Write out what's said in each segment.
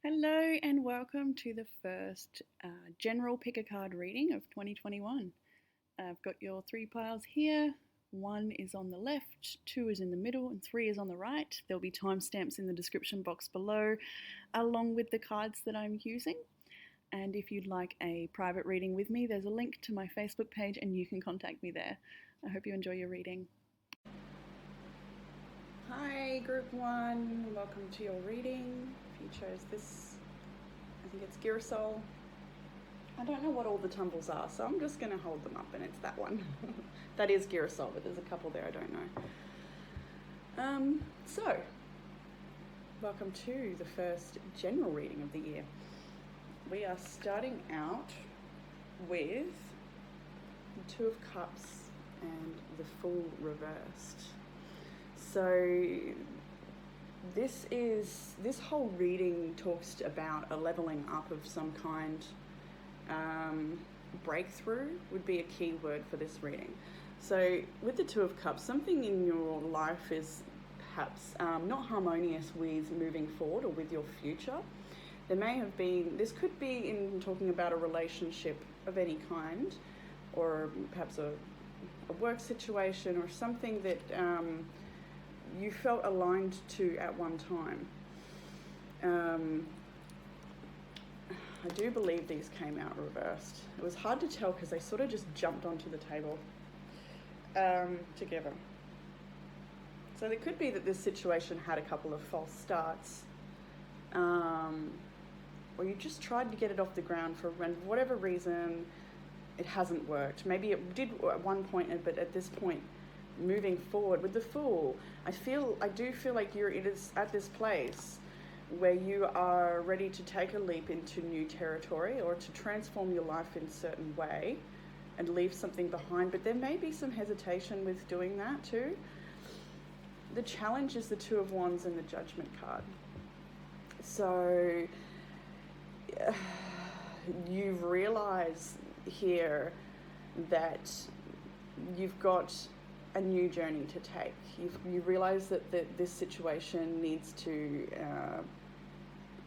Hello and welcome to the first general pick a card reading of 2021. I've got your three piles here. One is on the left, two is in the middle, and three is on the right. There'll be timestamps in the description box below, along with the cards that I'm using. And if you'd like a private reading with me, there's a link to my Facebook page and you can contact me there. I hope you enjoy your reading. Hi, Group 1. Welcome to your reading. If you chose this, I think it's Girasol. I don't know what all the tumbles are, so I'm just going to hold them up, and it's that one. That is Girasol, but there's a couple there I don't know. So, welcome to the first general reading of the year. We are starting out with the Two of Cups and the Fool reversed. So this whole reading talks about a leveling up of some kind. Breakthrough would be a key word for this reading. So with the Two of Cups, something in your life is perhaps not harmonious with moving forward or with your future. There may have been, this could be in talking about a relationship of any kind, or perhaps a work situation or something that you felt aligned to at one time. I do believe these came out reversed. It was hard to tell because they sort of just jumped onto the table together. So it could be that this situation had a couple of false starts, or you just tried to get it off the ground for whatever reason it hasn't worked. Maybe it did at one point, but at this point, moving forward with the Fool, I do feel like you're at this place where you are ready to take a leap into new territory or to transform your life in a certain way and leave something behind, but there may be some hesitation with doing that too. The challenge is the Two of Wands and the Judgment card. So you've realized here that you've got a new journey to take. You realize that this situation needs to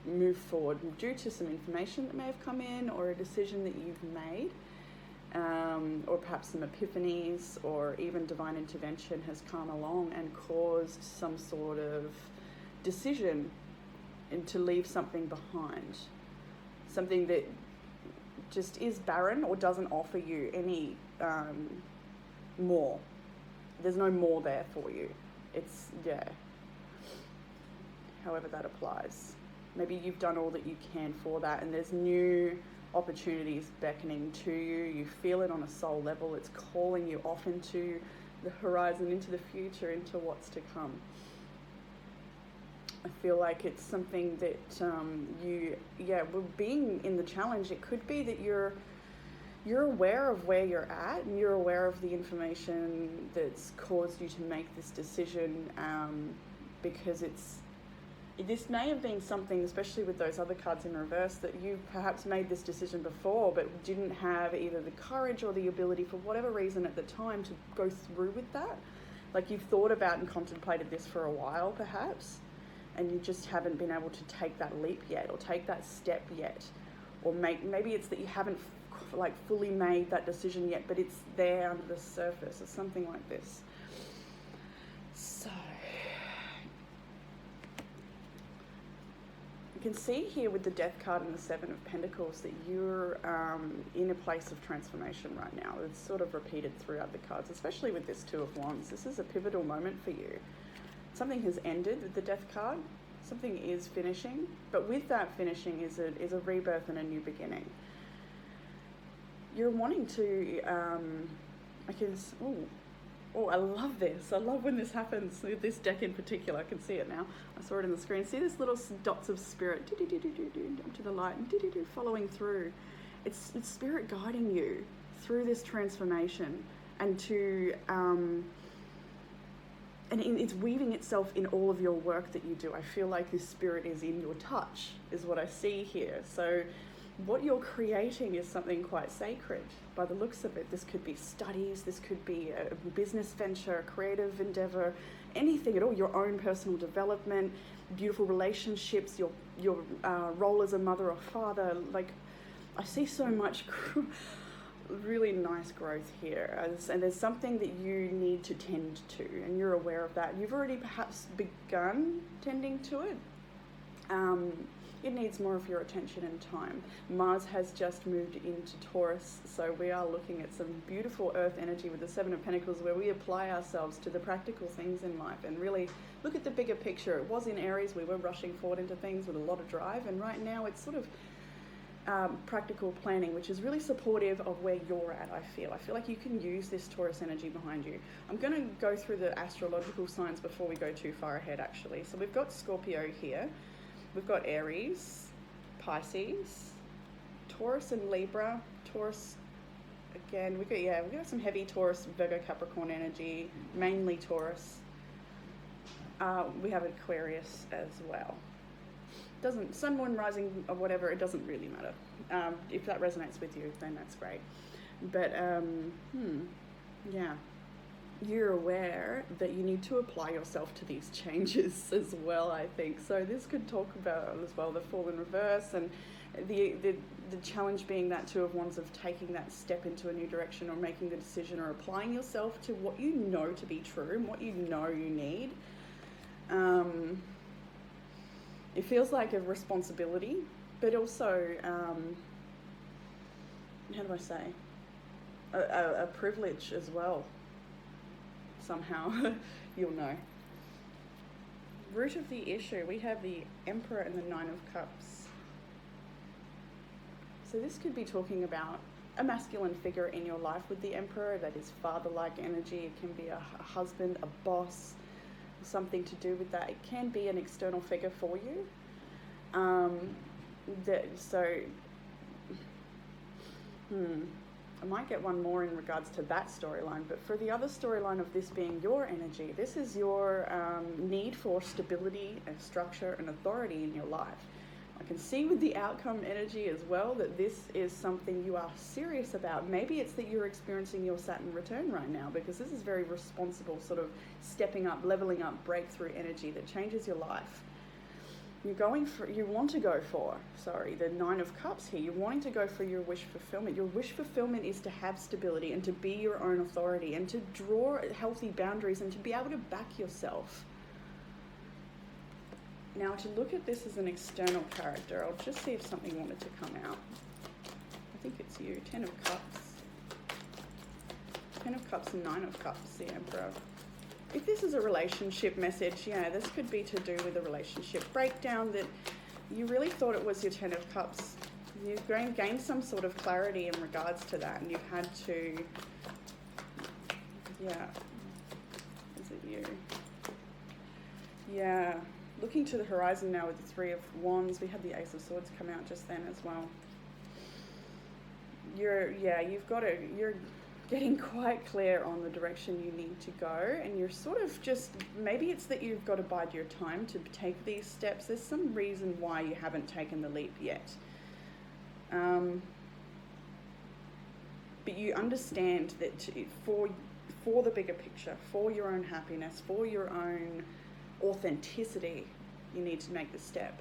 move forward due to some information that may have come in, or a decision that you've made, or perhaps some epiphanies, or even divine intervention has come along and caused some sort of decision to leave something behind, something that just is barren or doesn't offer you any more. There's no more there for you. It's, however that applies. Maybe you've done all that you can for that, and there's new opportunities beckoning to you. You feel it on a soul level. It's calling you off into the horizon, into the future, into what's to come. I feel like it's something that being in the challenge, it could be that you're aware of where you're at, and you're aware of the information that's caused you to make this decision, because this may have been something, especially with those other cards in reverse, that you perhaps made this decision before but didn't have either the courage or the ability, for whatever reason at the time, to go through with that. Like, you've thought about and contemplated this for a while perhaps, and you just haven't been able to take that leap yet, or take that step yet, or maybe it's that you haven't fully made that decision yet, but it's there under the surface, or something like this. So you can see here with the Death card and the Seven of Pentacles that you're in a place of transformation right now. It's sort of repeated throughout the cards, especially with this Two of Wands. This is a pivotal moment for you. Something has ended with the Death card. Something is finishing, but with that finishing is a rebirth and a new beginning. You're wanting to, I love this. I love when this happens, with this deck in particular. I can see it now. I saw it in the screen. See this little dots of spirit, up to the light, and following through. It's spirit guiding you through this transformation, and to, and it's weaving itself in all of your work that you do. I feel like this spirit is in your touch, is what I see here. So what you're creating is something quite sacred by the looks of it. This could be studies, this could be a business venture, a creative endeavor, anything at all, your own personal development, beautiful relationships, your role as a mother or father. Like, I see so much really nice growth here, and there's something that you need to tend to, and you're aware of that. You've already perhaps begun tending to it. It needs more of your attention and time. Mars has just moved into Taurus, so we are looking at some beautiful earth energy with the Seven of Pentacles, where we apply ourselves to the practical things in life and really look at the bigger picture. It was in Aries, we were rushing forward into things with a lot of drive, and right now it's sort of practical planning, which is really supportive of where you're at. I feel like you can use this Taurus energy behind you. I'm going to go through the astrological signs before we go too far ahead, actually. So we've got Scorpio here. We've got Aries, Pisces, Taurus and Libra. Taurus, again, we've got some heavy Taurus, Virgo, Capricorn energy, mainly Taurus. We have Aquarius as well. Sun, moon, rising, or whatever, it doesn't really matter. If that resonates with you, then that's great. But, you're aware that you need to apply yourself to these changes as well, I think. So this could talk about as well the Fall in reverse, and the challenge being that Two of Wands, of taking that step into a new direction, or making the decision, or applying yourself to what you know to be true and what you know you need. It feels like a responsibility, but also, how do I say, a privilege as well. Somehow, you'll know. Root of the issue, we have the Emperor and the Nine of Cups. So this could be talking about a masculine figure in your life with the Emperor, that is father-like energy. It can be a husband, a boss, something to do with that. It can be an external figure for you. I might get one more in regards to that storyline, but for the other storyline of this being your energy, this is your need for stability and structure and authority in your life. I can see with the outcome energy as well that this is something you are serious about. Maybe it's that you're experiencing your Saturn return right now, because this is very responsible, sort of stepping up, leveling up, breakthrough energy that changes your life. You want to go for the Nine of Cups here. You're wanting to go for your wish fulfillment. Your wish fulfillment is to have stability and to be your own authority and to draw healthy boundaries and to be able to back yourself. Now, to look at this as an external character, I'll just see if something wanted to come out. I think it's you. Ten of Cups. Ten of Cups and Nine of Cups, the Emperor. If this is a relationship message, this could be to do with a relationship breakdown, that you really thought it was your Ten of Cups. You've gained some sort of clarity in regards to that, and you've had to, is it you? Yeah, looking to the horizon now with the Three of Wands. We had the Ace of Swords come out just then as well. You're getting quite clear on the direction you need to go, and you're sort of just, maybe it's that you've got to bide your time to take these steps. There's some reason why you haven't taken the leap yet. But you understand that for the bigger picture, for your own happiness, for your own authenticity, you need to make the step.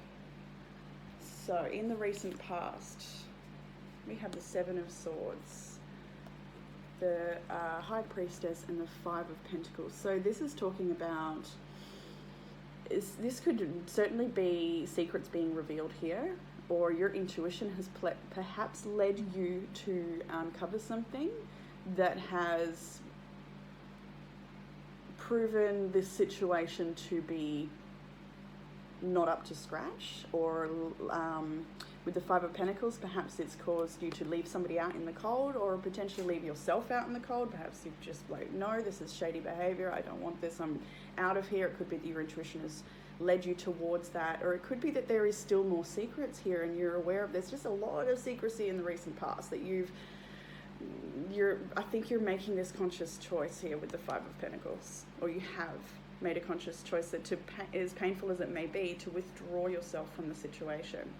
So in the recent past, we have the Seven of Swords, the High Priestess, and the Five of Pentacles. So this is talking about, this could certainly be secrets being revealed here, or your intuition has perhaps led you to uncover something that has proven this situation to be not up to scratch, or with the Five of Pentacles, perhaps it's caused you to leave somebody out in the cold, or potentially leave yourself out in the cold. Perhaps you've just no, this is shady behavior, I don't want this, I'm out of here. It could be that your intuition has led you towards that, or it could be that there is still more secrets here, and you're aware of there's just a lot of secrecy in the recent past that I think you're making this conscious choice here with the Five of Pentacles, or you have made a conscious choice that, as painful as it may be, to withdraw yourself from the situation.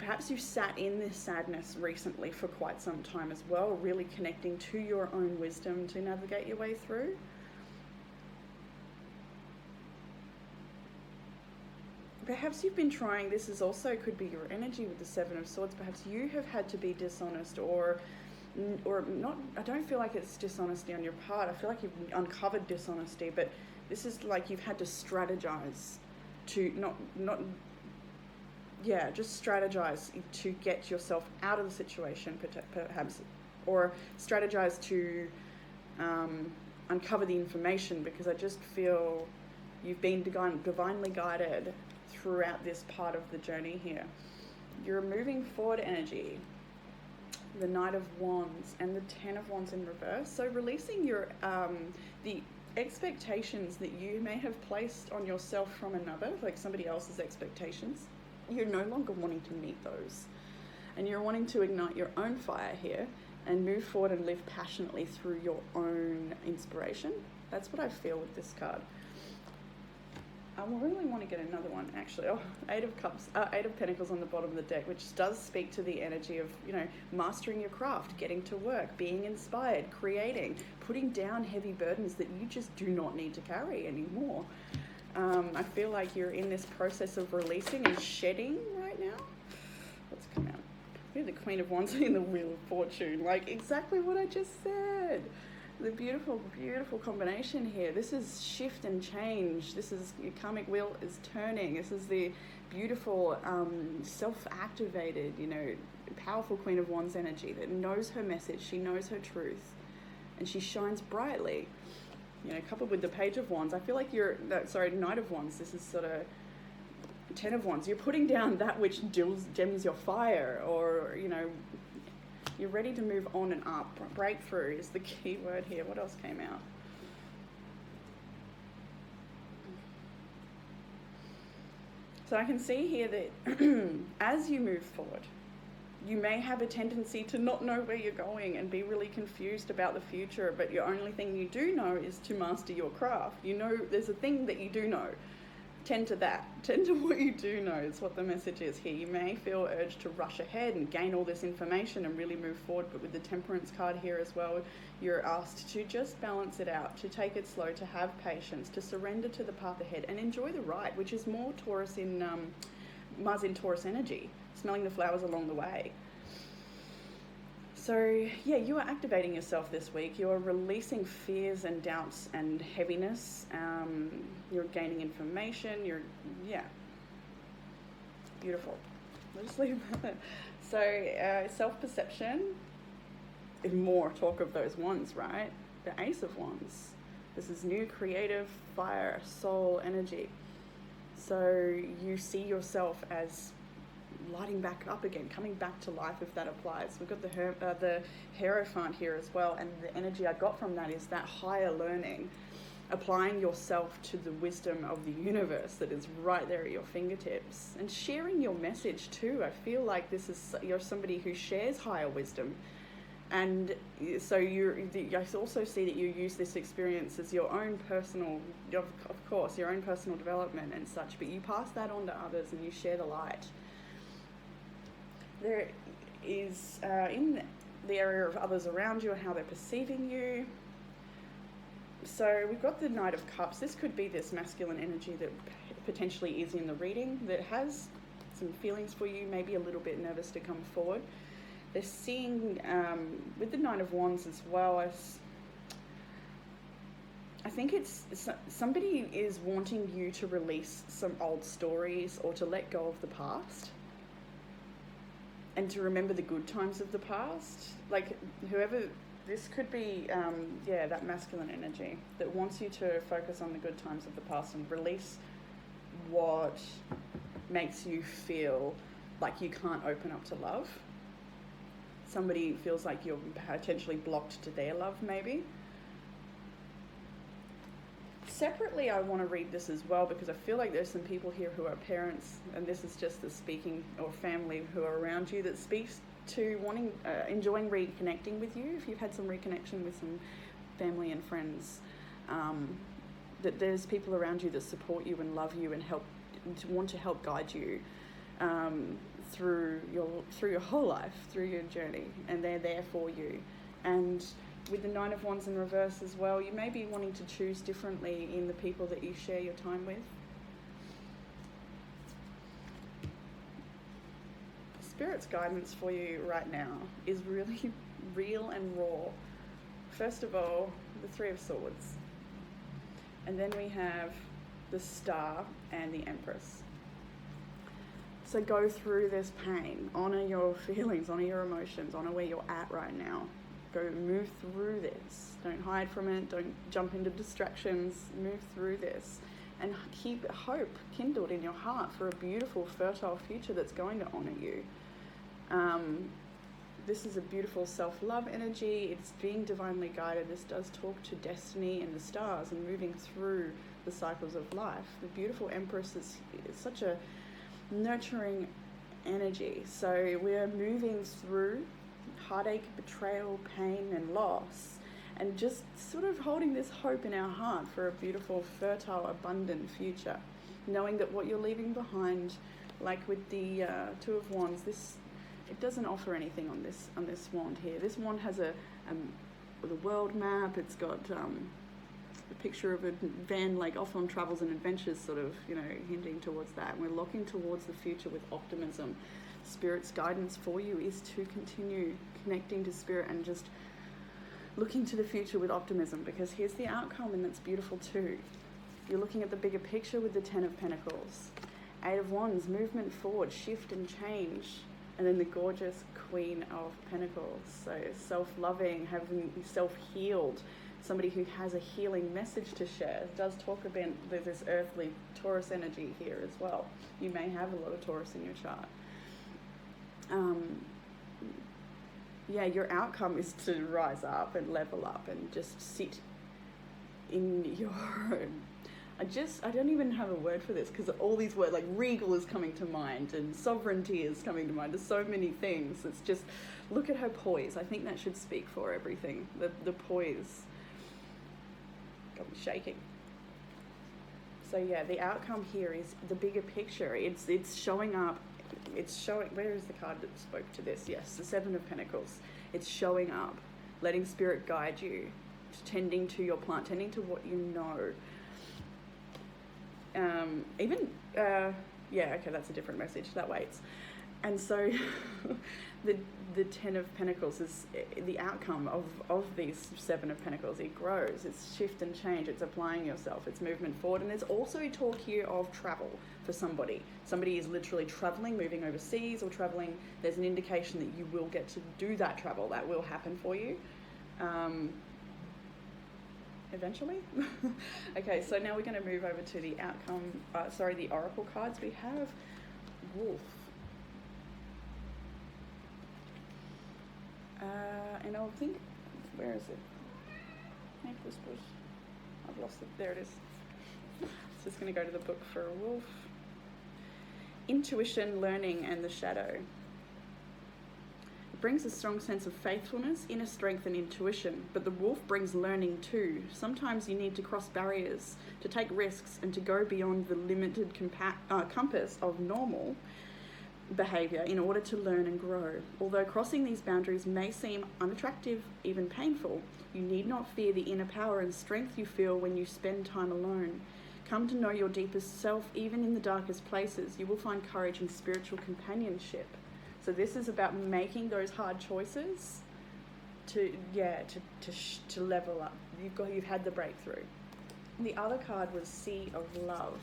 perhaps you sat in this sadness recently for quite some time as well, really connecting to your own wisdom to navigate your way through. Perhaps you've been trying, this is also could be your energy with the Seven of Swords, perhaps you have had to be dishonest or not. I don't feel like it's dishonesty on your part. I feel like you've uncovered dishonesty, but this is like you've had to strategize to just strategize to get yourself out of the situation, perhaps, or strategize to uncover the information, because I just feel you've been divinely guided throughout this part of the journey here. You're moving forward energy, the Knight of Wands and the Ten of Wands in reverse. So releasing your the expectations that you may have placed on yourself from another, like somebody else's expectations. You're no longer wanting to meet those, and you're wanting to ignite your own fire here and move forward and live passionately through your own inspiration. That's what I feel with this card. I really want to get another one, actually. Eight of Pentacles on the bottom of the deck, which does speak to the energy of, mastering your craft, getting to work, being inspired, creating, putting down heavy burdens that you just do not need to carry anymore. I feel like you're in this process of releasing and shedding right now. Let's come out. We have the Queen of Wands in the Wheel of Fortune, like exactly what I just said. The beautiful, beautiful combination here. This is shift and change. This is your karmic wheel is turning. This is the beautiful, self-activated, powerful Queen of Wands energy that knows her message. She knows her truth, and she shines brightly. Coupled with the Page of Wands, I feel like Knight of Wands. This is sort of Ten of Wands. You're putting down that which dims your fire, or you're ready to move on and up. Breakthrough is the key word here. What else came out? So I can see here that as you move forward, you may have a tendency to not know where you're going and be really confused about the future, but your only thing you do know is to master your craft. There's a thing that you do know. Tend to that. Tend to what you do know is what the message is here. You may feel urged to rush ahead and gain all this information and really move forward, but with the Temperance card here as well, you're asked to just balance it out, to take it slow, to have patience, to surrender to the path ahead and enjoy the ride, which is more Taurus in Mars in Taurus energy, smelling the flowers along the way. So yeah, you are activating yourself this week. You are releasing fears and doubts and heaviness. You're gaining information. Beautiful. I'll just leave that. So self-perception, more talk of those wands, right? The Ace of Wands. This is new, creative, fire, soul energy. So you see yourself as lighting back up again, coming back to life, if that applies. We've got the Hierophant here as well, and the energy I got from that is that higher learning, applying yourself to the wisdom of the universe that is right there at your fingertips, and sharing your message too. I feel like you're somebody who shares higher wisdom, and so I also see that you use this experience as your own personal, of course, your own personal development and such, but you pass that on to others and you share the light. There is, in the area of others around you and how they're perceiving you. So we've got the Knight of Cups. This could be this masculine energy that potentially is in the reading, that has some feelings for you, maybe a little bit nervous to come forward. They're seeing, with the Knight of Wands as well, I think it's somebody is wanting you to release some old stories or to let go of the past, and to remember the good times of the past. Like this could be, that masculine energy that wants you to focus on the good times of the past and release what makes you feel like you can't open up to love. Somebody feels like you're potentially blocked to their love, maybe. Separately, I want to read this as well, because I feel like there's some people here who are parents, and this is just the speaking, or family who are around you, that speaks to enjoying reconnecting with you. If you've had some reconnection with some family and friends, that there's people around you that support you and love you and want to help guide you through your whole life, through your journey, and they're there for you. And with the Nine of Wands in reverse as well, you may be wanting to choose differently in the people that you share your time with. Spirit's guidance for you right now is really real and raw. First of all, the Three of Swords. And then we have the Star and the Empress. So go through this pain, honor your feelings, honor your emotions, honor where you're at right now. Go move through this. Don't hide from it. Don't jump into distractions. Move through this. And keep hope kindled in your heart for a beautiful, fertile future that's going to honor you. This is a beautiful self-love energy. It's being divinely guided. This does talk to destiny and the stars and moving through the cycles of life. The beautiful Empress is such a nurturing energy. So we're moving through heartache, betrayal, pain, and loss, and just sort of holding this hope in our heart for a beautiful, fertile, abundant future, knowing that what you're leaving behind, like with the Two of Wands, it doesn't offer anything on this wand here. This wand has the world map. It's got a picture of a van, like off on travels and adventures, sort of, hinting towards that. And we're looking towards the future with optimism. Spirit's guidance for you is to continue connecting to Spirit and just looking to the future with optimism, because here's the outcome, and that's beautiful too. You're looking at the bigger picture with the Ten of Pentacles. Eight of Wands, movement forward, shift and change. And then the gorgeous Queen of Pentacles. So self-loving, having self-healed, somebody who has a healing message to share. It does talk about there's this earthly Taurus energy here as well. You may have a lot of Taurus in your chart. Your outcome is to rise up and level up and just sit in your own. I don't even have a word for this, because all these words, like regal is coming to mind and sovereignty is coming to mind. There's so many things. It's just, look at her poise. I think that should speak for everything. The poise. Got me shaking. So yeah, the outcome here is the bigger picture. It's showing up. It's showing, where is the card that spoke to this? Yes, the Seven of Pentacles. It's showing up, letting Spirit guide you, tending to your plant, tending to what you know. That's a different message, that waits. And so the Ten of Pentacles is the outcome of these Seven of Pentacles. It grows, it's shift and change, it's applying yourself, it's movement forward. And there's also talk here of travel for somebody. Somebody is literally traveling, moving overseas or traveling. There's an indication that you will get to do that travel. That will happen for you. Eventually. Okay, so now we're going to move over to the the Oracle cards. We have Wolf. And I'll think, where is it? Snake Whispers. I've lost it. There it is. It's just going to go to the book for a Wolf. Intuition, learning, and the shadow. Brings a strong sense of faithfulness, inner strength and intuition, but the wolf brings learning too. Sometimes you need to cross barriers, to take risks, and to go beyond the limited compass of normal behavior in order to learn and grow. Although crossing these boundaries may seem unattractive, even painful, you need not fear the inner power and strength you feel when you spend time alone. Come to know your deepest self, even in the darkest places. You will find courage and spiritual companionship. So this is about making those hard choices to level up. You've had the breakthrough. The other card was Sea of Love.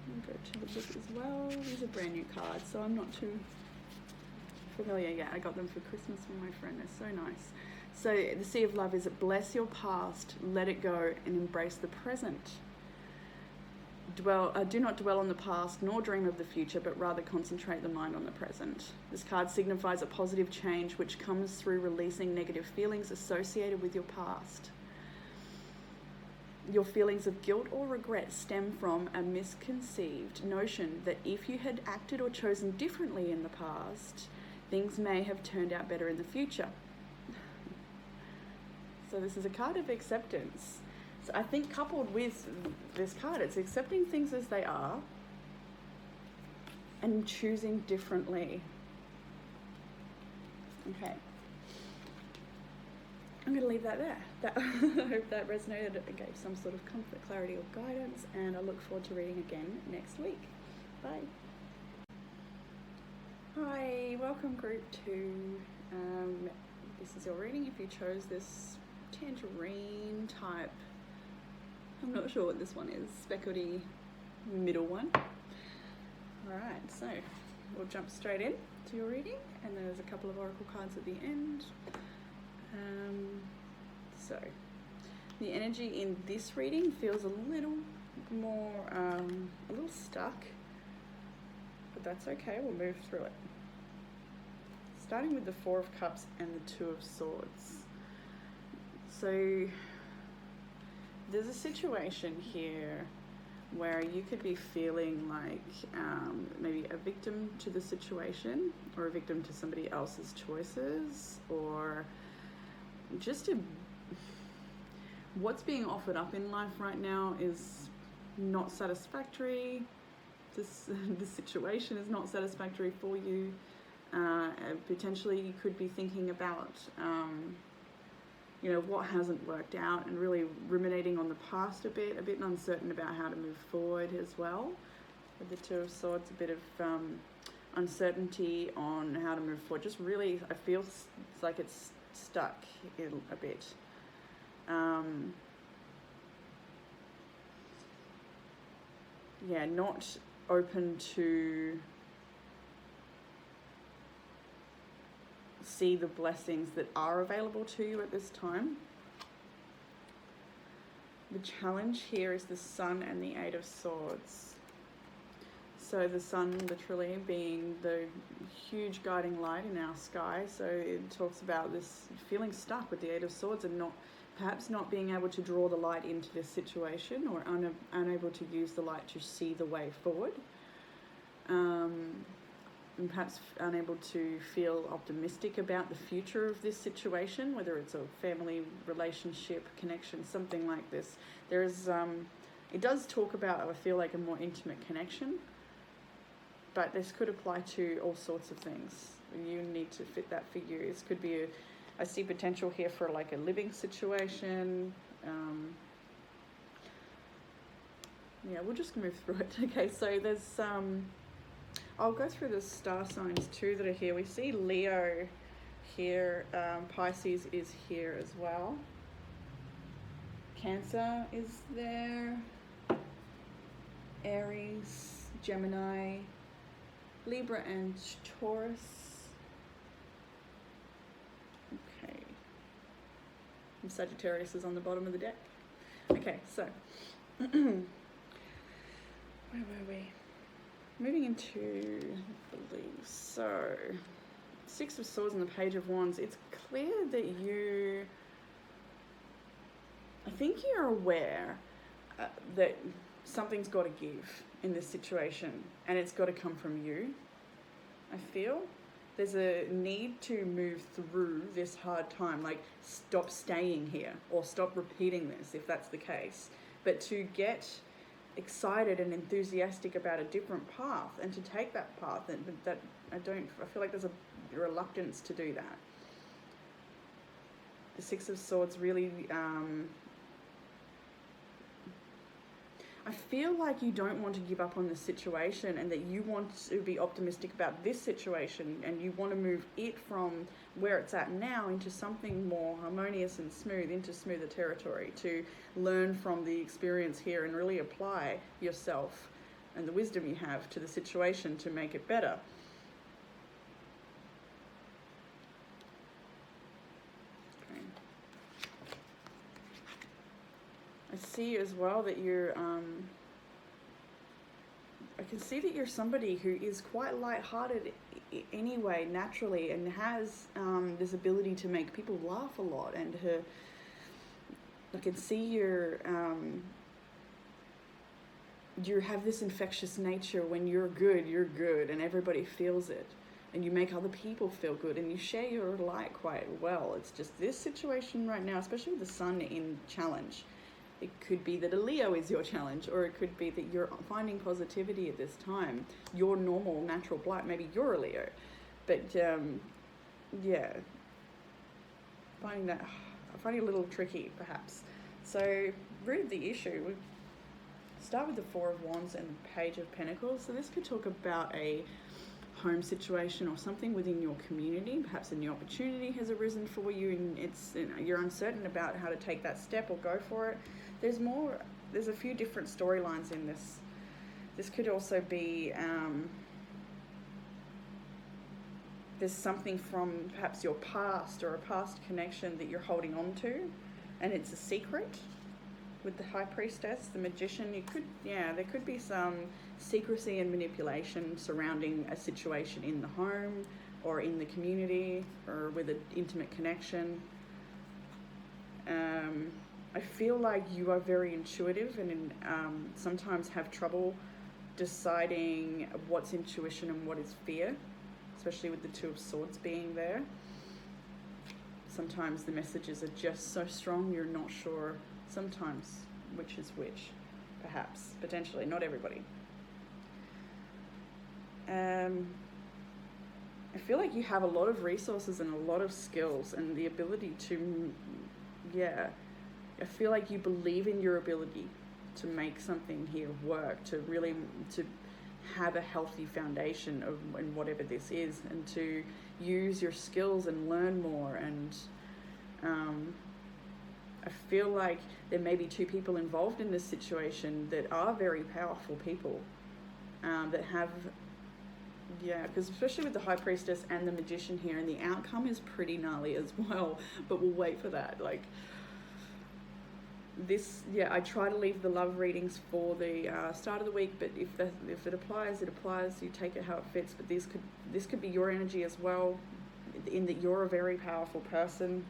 I'll go to the book as well. These are brand new cards, so I'm not too familiar yet. I got them for Christmas from my friend. They're so nice. So the Sea of Love is bless your past, let it go, and embrace the present. Do not dwell on the past nor dream of the future, but rather concentrate the mind on the present. This card signifies a positive change which comes through releasing negative feelings associated with your past. Your feelings of guilt or regret stem from a misconceived notion that if you had acted or chosen differently in the past, things may have turned out better in the future. So this is a card of acceptance. So I think coupled with this card, it's accepting things as they are, and choosing differently. Okay. I'm going to leave that there. I hope that resonated and gave some sort of comfort, clarity, or guidance, and I look forward to reading again next week. Bye. Hi, welcome group 2. This is your reading if you chose this tangerine type. I'm not sure what this one is, speckledy middle one. Alright, so we'll jump straight in to your reading, and there's a couple of oracle cards at the end. So the energy in this reading feels a little more, a little stuck, but that's okay, we'll move through it. Starting with the 4 of Cups and the 2 of Swords. So there's a situation here where you could be feeling like maybe a victim to the situation, or a victim to somebody else's choices, or just what's being offered up in life right now is not satisfactory. The situation is not satisfactory for you. Potentially you could be thinking about what hasn't worked out, and really ruminating on the past a bit uncertain about how to move forward as well. With the 2 of Swords, a bit of uncertainty on how to move forward. Just really, I feel it's like it's stuck in a bit. Not open to see the blessings that are available to you at this time. The challenge here is the Sun and the 8 of Swords. So the Sun literally being the huge guiding light in our sky. So it talks about this feeling stuck with the 8 of Swords, and perhaps not being able to draw the light into this situation, or unable to use the light to see the way forward. And perhaps unable to feel optimistic about the future of this situation, whether it's a family relationship, connection, something like this. It does talk about, I feel like, a more intimate connection, but this could apply to all sorts of things. You need to fit that for you. This could be I see potential here for like a living situation. We'll just move through it. Okay, so there's I'll go through the star signs too that are here. We see Leo here, Pisces is here as well. Cancer is there, Aries, Gemini, Libra and Taurus. Okay. And Sagittarius is on the bottom of the deck. Okay, so where were we? Moving into beliefs. So 6 of Swords and the Page of Wands. It's clear that I think you're aware that something's got to give in this situation, and it's got to come from you. I feel there's a need to move through this hard time, like stop staying here or stop repeating this if that's the case, but to get excited and enthusiastic about a different path and to take that path, and that I feel like there's a reluctance to do that. The 6 of Swords really I feel like you don't want to give up on the situation, and that you want to be optimistic about this situation, and you want to move it from where it's at now into something more harmonious and smooth, into smoother territory, to learn from the experience here and really apply yourself and the wisdom you have to the situation to make it better. I see as well that you're, I can see that you're somebody who is quite lighthearted anyway, naturally, and has this ability to make people laugh a lot. And I can see you have this infectious nature. When you're good, and everybody feels it. And you make other people feel good, and you share your light quite well. It's just this situation right now, especially with the Sun in challenge, It could be that a Leo is your challenge, or it could be that you're finding positivity at this time. Your normal, natural blight, maybe you're a Leo. But, yeah, finding it a little tricky, perhaps. So, root of the issue, we start with the Four of Wands and Page of Pentacles. So this could talk about a home situation or something within your community. Perhaps a new opportunity has arisen for you, and you're uncertain about how to take that step or go for it. There's a few different storylines in this. This could also be there's something from perhaps your past or a past connection that you're holding on to, and it's a secret. With the High Priestess, the Magician, there could be some secrecy and manipulation surrounding a situation in the home or in the community or with an intimate connection. I feel like you are very intuitive and sometimes have trouble deciding what's intuition and what is fear, especially with the Two of Swords being there. Sometimes the messages are just so strong you're not sure sometimes which is which, perhaps, potentially, not everybody. I feel like you have a lot of resources and a lot of skills and the ability to, I feel like you believe in your ability to make something here work, to have a healthy foundation in whatever this is, and to use your skills and learn more. And I feel like there may be two people involved in this situation that are very powerful people, that have, because especially with the High Priestess and the Magician here, and the outcome is pretty gnarly as well, but we'll wait for that. Like this, I try to leave the love readings for the start of the week, but if it applies, it applies. You take it how it fits. But this could be your energy as well, in that you're a very powerful person.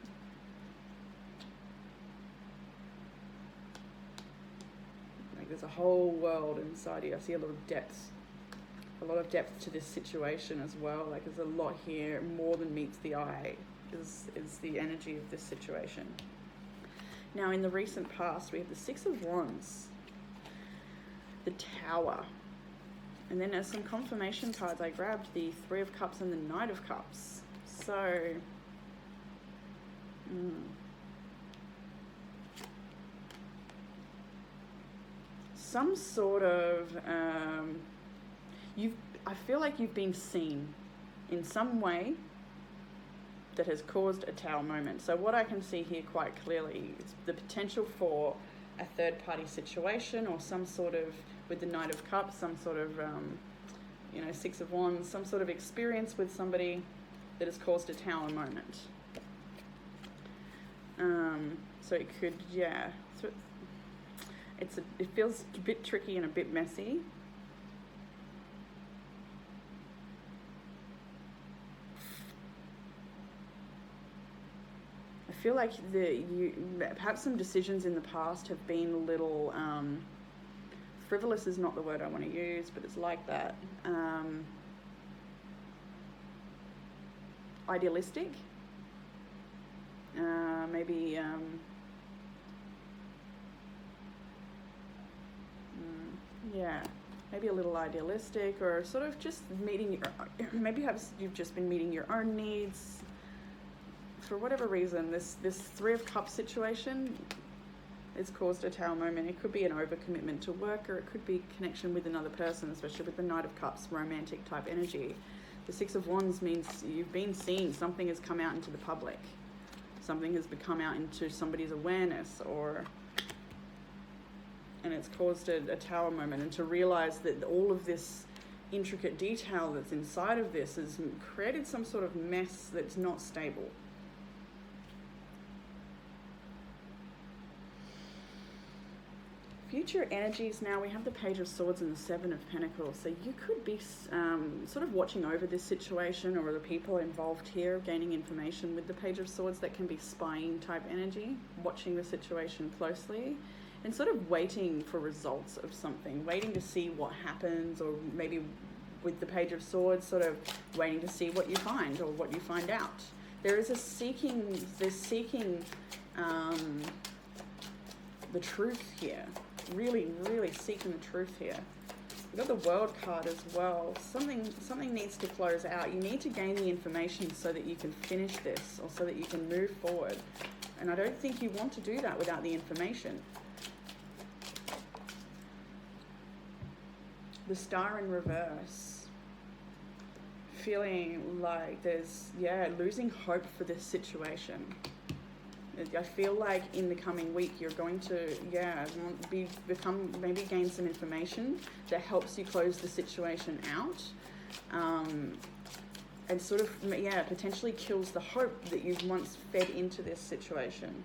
There's a whole world inside you. I see a lot of depth to this situation as well. Like there's a lot here, more than meets the eye is the energy of this situation. Now in the recent past, we have the Six of Wands, the Tower, and then as some confirmation cards, I grabbed the Three of Cups and the Knight of Cups. So, some sort of, I feel like you've been seen in some way that has caused a Tower moment. So what I can see here quite clearly is the potential for a third party situation, or some sort of, with the Knight of Cups, some sort of, Six of Wands, some sort of experience with somebody that has caused a Tower moment. So it could, so it feels a bit tricky and a bit messy. I feel like perhaps some decisions in the past have been a little frivolous is not the word I want to use, but it's like that. Idealistic. Maybe maybe a little idealistic, or sort of just meeting maybe you've just been meeting your own needs for whatever reason. This Three of Cups situation, it's caused a Tower moment. It could be an overcommitment to work, or it could be connection with another person, especially with the Knight of Cups, romantic type energy. The Six of Wands means you've been seen, something has come out into the public, something has come out into somebody's awareness, and it's caused a Tower moment. And to realize that all of this intricate detail that's inside of this has created some sort of mess that's not stable. Future energies, now we have the Page of Swords and the Seven of Pentacles. So you could be sort of watching over this situation, or the people involved here gaining information. With the Page of Swords, that can be spying type energy, watching the situation closely and sort of waiting for results of something, waiting to see what happens, or maybe with the Page of Swords, sort of waiting to see what you find or what you find out. There is a seeking, the truth here. Really, really seeking the truth here. We've got the World card as well. Something needs to close out. You need to gain the information so that you can finish this, or so that you can move forward. And I don't think you want to do that without the information. The Star in reverse. Feeling like there's, losing hope for this situation. I feel like in the coming week you're going to, maybe gain some information that helps you close the situation out, and sort of, potentially kills the hope that you've once fed into this situation.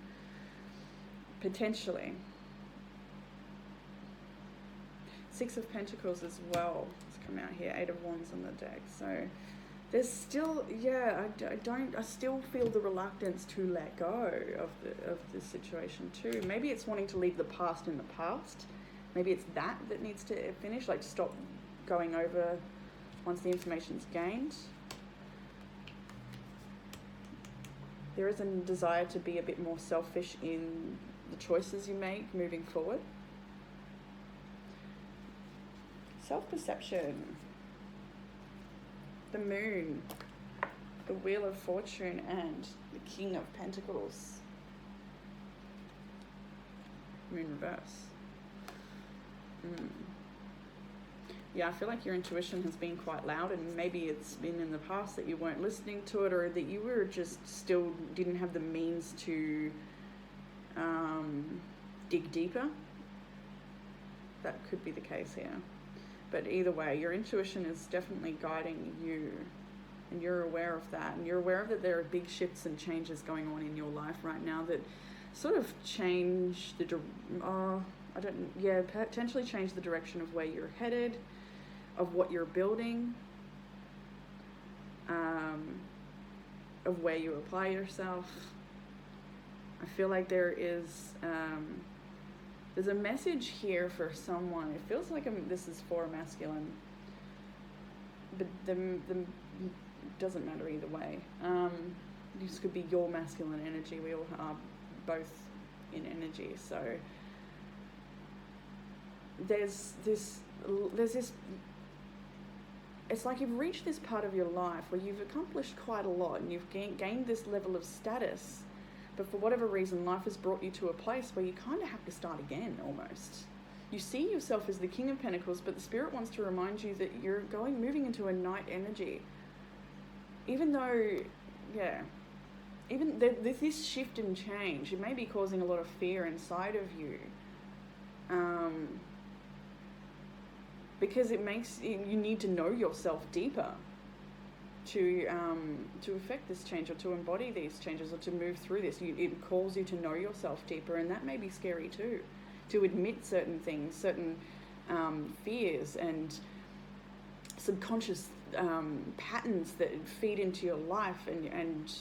Potentially. Six of Pentacles as well. It's come out here. Eight of Wands on the deck. So there's still, I still feel the reluctance to let go of the situation too. Maybe it's wanting to leave the past in the past. Maybe it's that needs to finish, like stop going over once the information's gained. There is a desire to be a bit more selfish in the choices you make moving forward. Self-perception. The Moon, the Wheel of Fortune, and the King of Pentacles. Moon reverse. Yeah, I feel like your intuition has been quite loud, and maybe it's been in the past that you weren't listening to it, or that you were just still didn't have the means to dig deeper. That could be the case here. But either way, your intuition is definitely guiding you, and you're aware of that. And you're aware that there are big shifts and changes going on in your life right now that sort of change potentially change the direction of where you're headed, of what you're building, of where you apply yourself. I feel like there's a message here for someone. It feels like this is for a masculine, but the doesn't matter either way. This could be your masculine energy. We all are both in energy. So there's this. It's like you've reached this part of your life where you've accomplished quite a lot, and you've gained this level of status. But for whatever reason, life has brought you to a place where you kind of have to start again, almost. You see yourself as the King of Pentacles, but the Spirit wants to remind you that you're moving into a Knight energy. Even though, this shift and change, it may be causing a lot of fear inside of you. Because it makes, you need to know yourself deeper to affect this change, or to embody these changes, or to move through this. It calls you to know yourself deeper, and that may be scary too, to admit certain things, certain fears and subconscious patterns that feed into your life, and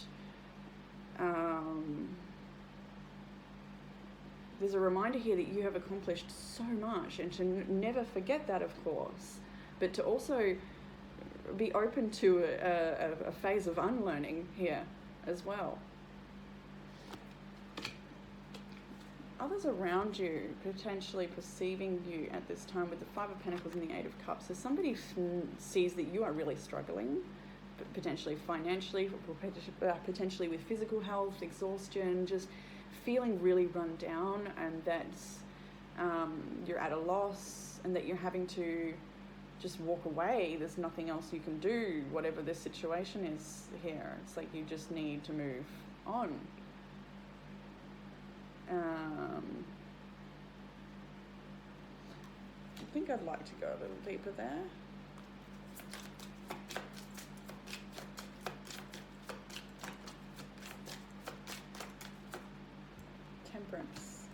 there's a reminder here that you have accomplished so much, and to never forget that, of course, but to also be open to a phase of unlearning here as well. Others around you potentially perceiving you at this time with the Five of Pentacles and the Eight of Cups. So somebody sees that you are really struggling, potentially financially, potentially with physical health, exhaustion, just feeling really run down, and that you're at a loss, and that you're having to just walk away. There's nothing else you can do, whatever this situation is here. It's like you just need to move on. I think I'd like to go a little deeper there. Temperance.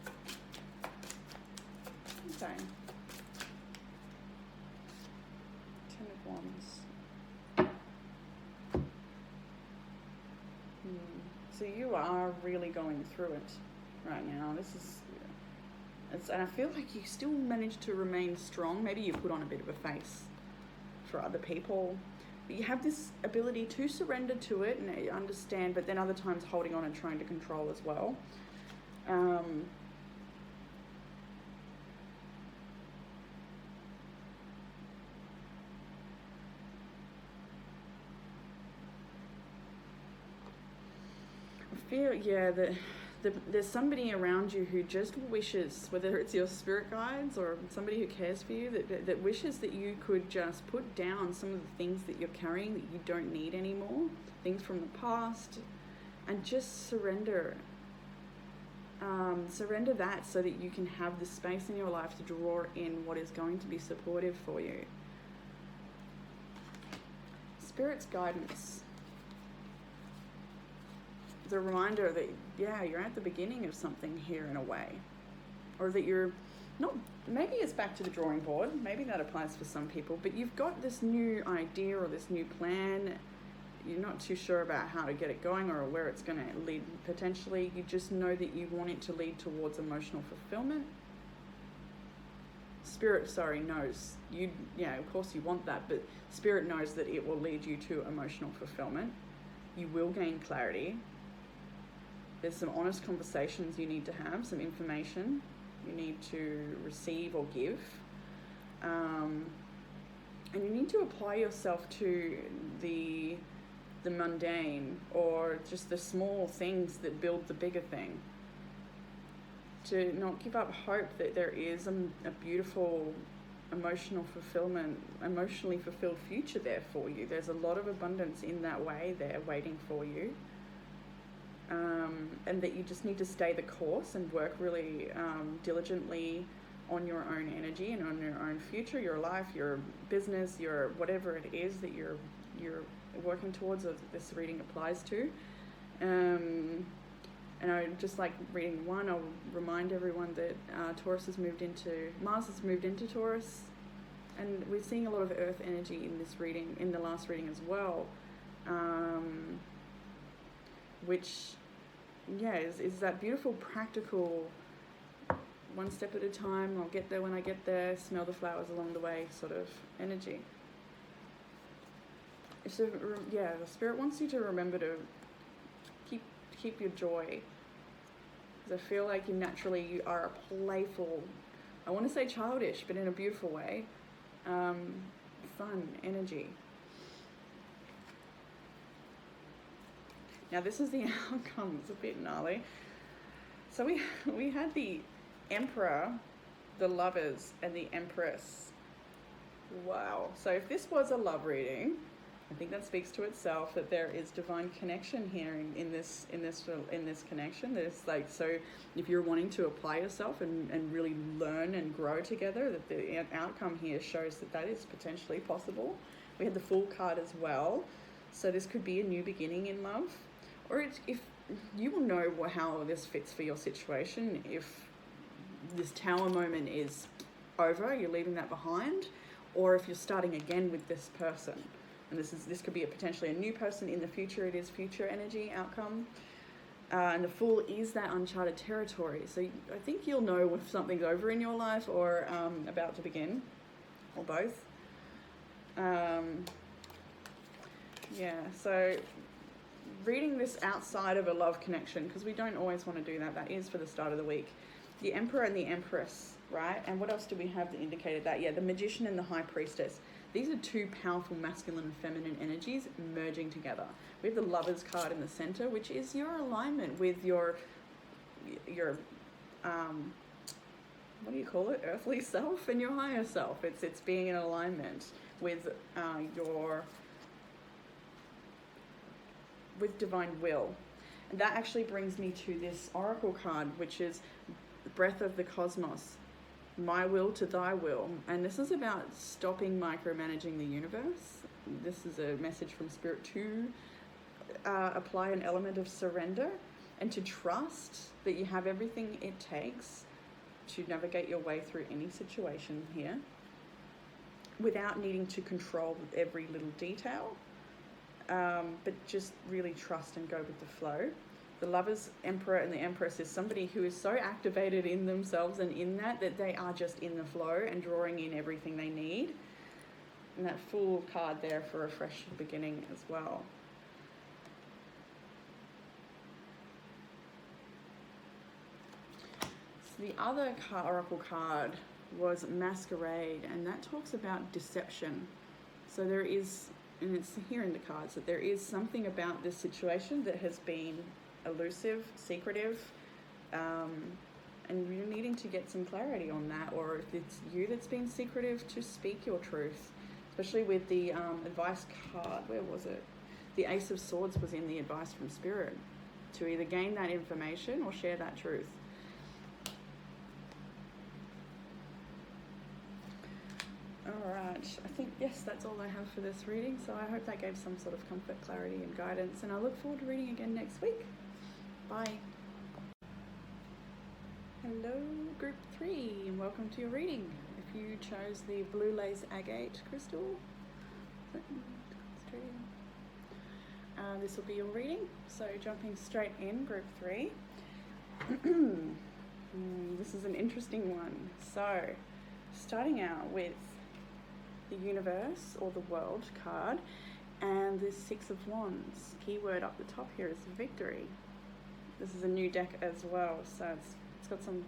Okay. Ten of Wands. So you are really going through it right now. And I feel like you still manage to remain strong. Maybe you put on a bit of a face for other people, but you have this ability to surrender to it and understand, but then other times holding on and trying to control as well. feel, there's somebody around you who just wishes, whether it's your spirit guides or somebody who cares for you, that wishes that you could just put down some of the things that you're carrying that you don't need anymore, things from the past, and just surrender. Surrender that so that you can have the space in your life to draw in what is going to be supportive for you. Spirit's guidance. The reminder that, you're at the beginning of something here in a way. Or that you're not, maybe it's back to the drawing board, maybe that applies for some people, but you've got this new idea or this new plan, you're not too sure about how to get it going or where it's going to lead potentially, you just know that you want it to lead towards emotional fulfillment. Spirit, knows, of course you want that, but Spirit knows that it will lead you to emotional fulfillment. You will gain clarity. There's some honest conversations you need to have, some information you need to receive or give. And you need to apply yourself to the mundane or just the small things that build the bigger thing. To not give up hope that there is a beautiful emotionally fulfilled future there for you. There's a lot of abundance in that way there waiting for you. And that you just need to stay the course and work really diligently on your own energy and on your own future, your life, your business, your whatever it is that you're working towards, or this reading applies to. And I just like reading one, I'll remind everyone that Mars has moved into Taurus, and we're seeing a lot of earth energy in this reading, in the last reading as well. Which, is that beautiful, practical, one step at a time, I'll get there when I get there, smell the flowers along the way sort of energy. So, the Spirit wants you to remember to keep your joy. Because I feel like you are a playful, I want to say childish, but in a beautiful way, fun energy. Now this is the outcome. It's a bit gnarly. So we had the Emperor, the Lovers, and the Empress. Wow. So if this was a love reading, I think that speaks to itself that there is divine connection here in this connection. There's so if you're wanting to apply yourself and really learn and grow together, that the outcome here shows that is potentially possible. We had the Fool card as well. So this could be a new beginning in love. Or if you will know how this fits for your situation, if this Tower moment is over, you're leaving that behind, or if you're starting again with this person. And this could be potentially a new person in the future. It is future energy outcome. And the Fool is that uncharted territory. So I think you'll know if something's over in your life or about to begin, or both. So reading this outside of a love connection, because we don't always want to do that. That is for the start of the week. The Emperor and the Empress, right? And what else do we have that indicated that? The Magician and the High Priestess. These are two powerful masculine and feminine energies merging together. We have the Lovers card in the center, which is your alignment with your what do you call it? Earthly self and your higher self. It's being in alignment with with divine will. And that actually brings me to this Oracle card, which is Breath of the Cosmos. My will to thy will. And this is about stopping micromanaging the universe. This is a message from Spirit to apply an element of surrender and to trust that you have everything it takes to navigate your way through any situation here without needing to control every little detail, but just really trust and go with the flow. The Lovers, Emperor, and the Empress is somebody who is so activated in themselves and in that they are just in the flow and drawing in everything they need. And that Fool card there for a fresh beginning as well. So the other Oracle card was Masquerade, and that talks about deception. So there is, and it's here in the cards, that there is something about this situation that has been elusive, secretive, and you're needing to get some clarity on that, or if it's you that's been secretive, to speak your truth, especially with the advice card. Where was it? The Ace of Swords was in the advice from Spirit, to either gain that information or share that truth. Alright, I think, yes, that's all I have for this reading, so I hope that gave some sort of comfort, clarity and guidance, and I look forward to reading again next week. Bye. Hello, Group 3, and welcome to your reading. If you chose the blue lace agate crystal, this will be your reading. So jumping straight in, Group 3. This is an interesting one. So, starting out with the Universe or the World card, and the Six of Wands. Keyword up the top here is victory. This is a new deck as well, so it's got some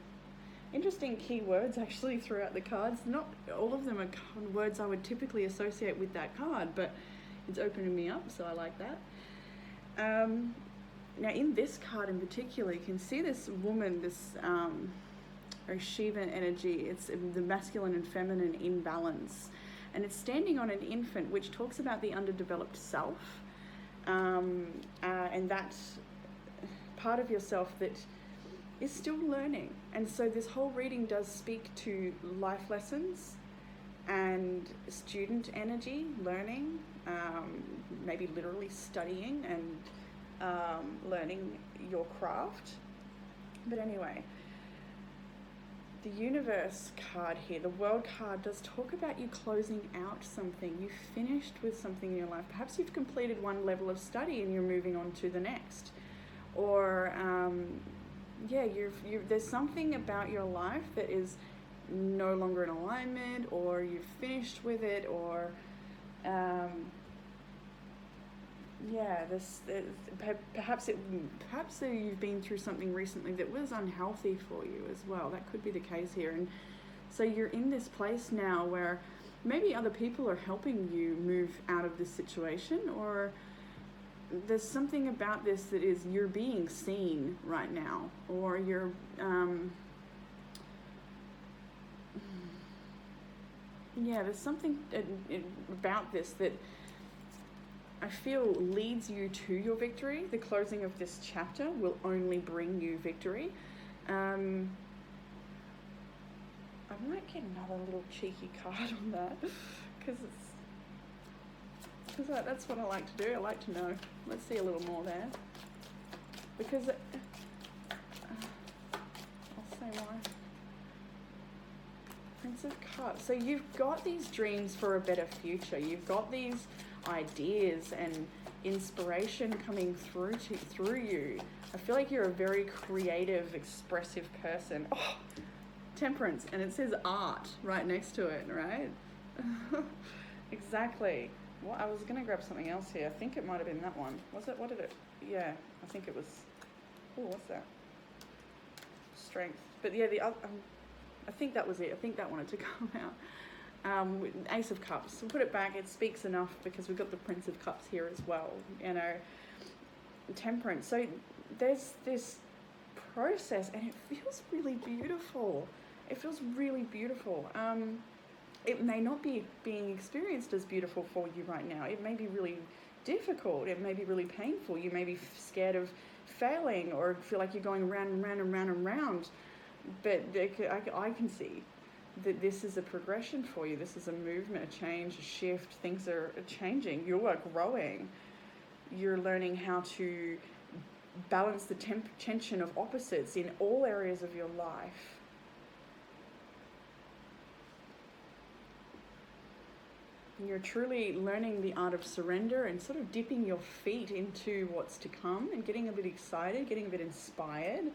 interesting keywords actually throughout the cards. Not all of them are words I would typically associate with that card, but it's opening me up, so I like that. Now in this card in particular, you can see this woman, this very Shiva energy. It's the masculine and feminine in balance, and it's standing on an infant, which talks about the underdeveloped self, and that part of yourself that is still learning. And so this whole reading does speak to life lessons and student energy, learning, maybe literally studying and learning your craft. But anyway, the Universe card here, the World card, does talk about you closing out something. You've finished with something in your life. Perhaps you've completed one level of study and you're moving on to the next. Or there's something about your life that is no longer in alignment, or you've finished with it, or perhaps you've been through something recently that was unhealthy for you as well. That could be the case here. And so you're in this place now where maybe other people are helping you move out of this situation, or there's something about this that is, you're being seen right now, or you're there's something about this that I feel leads you to your victory. The closing of this chapter will only bring you victory. I might get another little cheeky card on that, because that's what I like to do. I like to know. Let's see a little more there, because I'll say why. Prince of Cups. So you've got these dreams for a better future. You've got these ideas and inspiration coming through you. I feel like you're a very creative, expressive person. Oh, Temperance, and it says art right next to it, right? Exactly. Well, I was going to grab something else here. I think it might have been that one. Was it? What did it? Yeah, I think it was. Oh, what's that? Strength. But yeah, the other. I think that was it. I think that wanted to come out. Ace of Cups. We'll put it back. It speaks enough because we've got the Prince of Cups here as well. You know, Temperance. So there's this process, and it feels really beautiful. It feels really beautiful. It may not be being experienced as beautiful for you right now. It may be really difficult. It may be really painful. You may be scared of failing, or feel like you're going round and round and round and round. But I can see that this is a progression for you. This is a movement, a change, a shift. Things are changing. You are growing. You're learning how to balance the tension of opposites in all areas of your life. You're truly learning the art of surrender and sort of dipping your feet into what's to come and getting a bit excited, getting a bit inspired.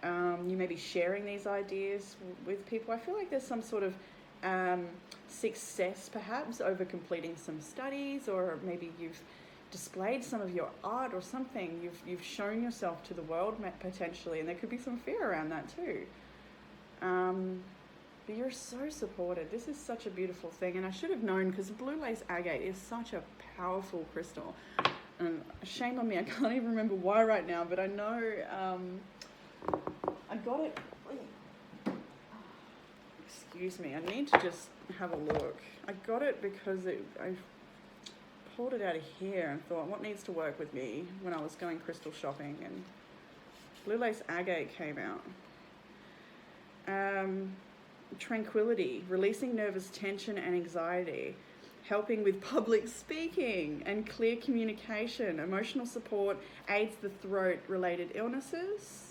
You may be sharing these ideas with people. I feel like there's some sort of success perhaps over completing some studies, or maybe you've displayed some of your art or something. You've shown yourself to the world potentially, and there could be some fear around that too. But you're so supported. This is such a beautiful thing, and I should have known, because blue lace agate is such a powerful crystal. and shame on me, I can't even remember why right now, but I know I got it. Excuse me, I need to just have a look. I got it because I pulled it out of here and thought, what needs to work with me when I was going crystal shopping, and Blue Lace Agate came out. Tranquility, releasing nervous tension and anxiety, helping with public speaking and clear communication. Emotional support aids the throat-related illnesses.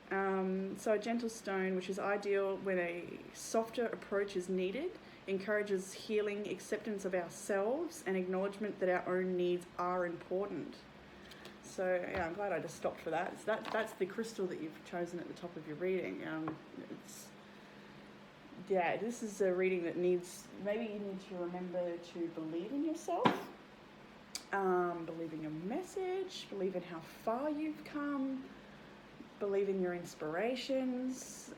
So a gentle stone, which is ideal when a softer approach is needed, encourages healing, acceptance of ourselves, and acknowledgement that our own needs are important. So yeah, I'm glad I just stopped for that. So that's the crystal that you've chosen at the top of your reading. This is a reading that needs, maybe you need to remember to believe in yourself, believe in your message, believe in how far you've come, believe in your inspirations.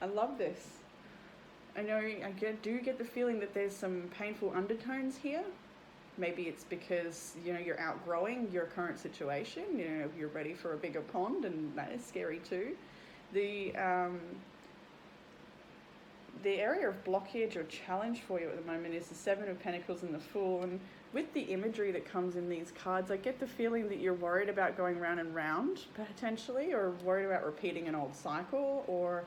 I love this. I know I do get the feeling that there's some painful undertones here. Maybe it's because, you're outgrowing your current situation, you're ready for a bigger pond, and that is scary too. The area of blockage or challenge for you at the moment is the Seven of Pentacles and the Fool. And with the imagery that comes in these cards, I get the feeling that you're worried about going round and round, potentially, or worried about repeating an old cycle, or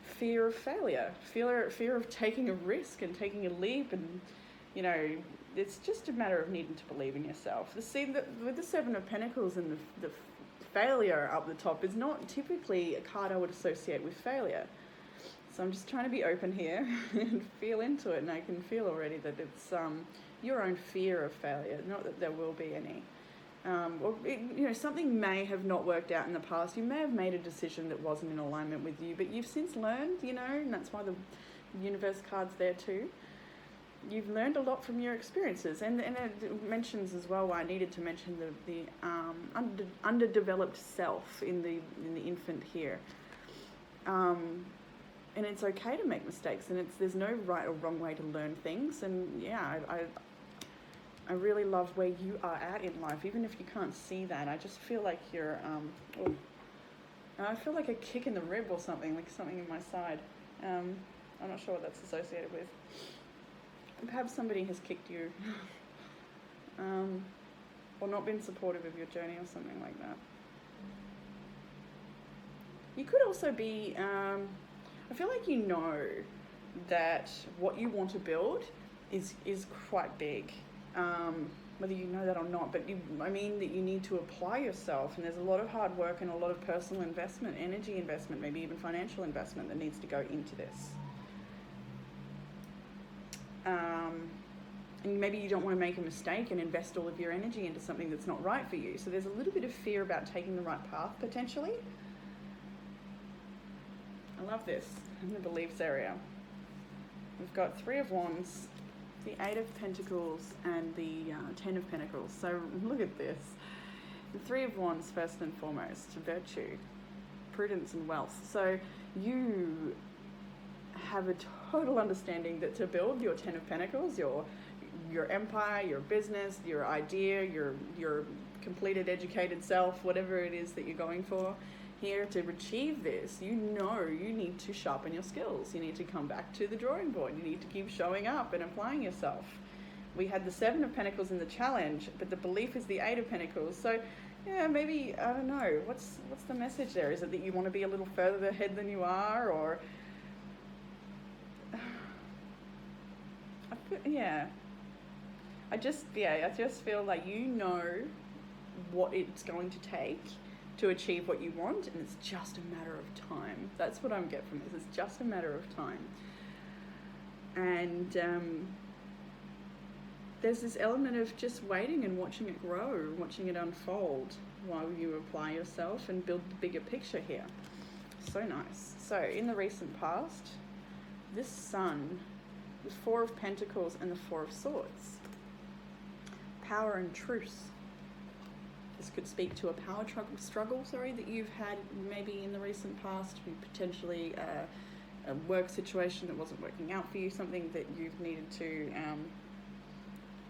fear of failure, fear of taking a risk and taking a leap. And, it's just a matter of needing to believe in yourself. With the Seven of Pentacles and the failure up the top is not typically a card I would associate with failure. So I'm just trying to be open here and feel into it, and I can feel already that it's your own fear of failure, not that there will be any. Something may have not worked out in the past. You may have made a decision that wasn't in alignment with you, but you've since learned, and that's why the universe card's there too. You've learned a lot from your experiences, and it mentions as well why I needed to mention the underdeveloped self in the infant here. And it's okay to make mistakes, and there's no right or wrong way to learn things. And yeah, I really love where you are at in life, even if you can't see that. I just feel like you're I feel like a kick in the rib or something, like something in my side. I'm not sure what that's associated with. Perhaps somebody has kicked you, or not been supportive of your journey or something like that. You could also be, I feel like that what you want to build is quite big, whether you know that or not, but that you need to apply yourself, and there's a lot of hard work and a lot of personal investment, energy investment, maybe even financial investment that needs to go into this. And maybe you don't want to make a mistake and invest all of your energy into something that's not right for you. So there's a little bit of fear about taking the right path, potentially. I love this in the beliefs area. We've got Three of Wands, the Eight of Pentacles, and the Ten of Pentacles. So look at this. The Three of Wands, first and foremost, virtue, prudence, and wealth. So you have a total understanding that to build your Ten of Pentacles, your empire, your business, your idea, your completed educated self, whatever it is that you're going for here, to achieve this, you need to sharpen your skills. You need to come back to the drawing board. You need to keep showing up and applying yourself. We had the Seven of Pentacles in the challenge, but the belief is the Eight of Pentacles. So yeah, maybe, I don't know, what's the message there? Is it that you want to be a little further ahead than you are, or I just feel like what it's going to take to achieve what you want, and it's just a matter of time. That's what I'm getting from this. It's just a matter of time. And there's this element of just waiting and watching it grow, watching it unfold while you apply yourself and build the bigger picture here. So nice. So in the recent past, this Sun, the Four of Pentacles and the Four of Swords. Power and truce. This could speak to a power struggle, that you've had maybe in the recent past, potentially a work situation that wasn't working out for you, something that you've needed to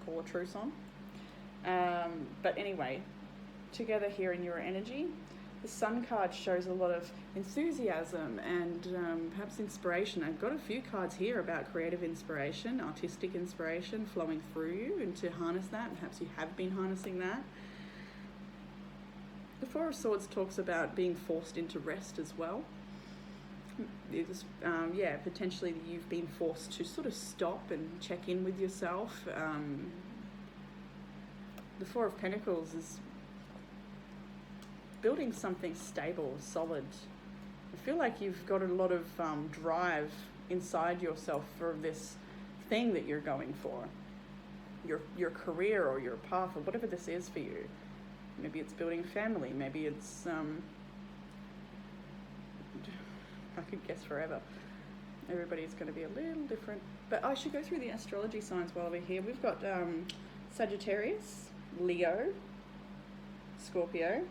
call a truce on. But anyway, together here in your energy, the Sun card shows a lot of enthusiasm and perhaps inspiration. I've got a few cards here about creative inspiration, artistic inspiration flowing through you, and to harness that, and perhaps you have been harnessing that. The Four of Swords talks about being forced into rest as well. Potentially you've been forced to sort of stop and check in with yourself. The Four of Pentacles is building something stable, solid. I feel like you've got a lot of drive inside yourself for this thing that you're going for, your career or your path or whatever this is for you. Maybe it's building a family, maybe it's I could guess forever. Everybody's going to be a little different. But I should go through the astrology signs while we're here. We've got Sagittarius, Leo, Scorpio,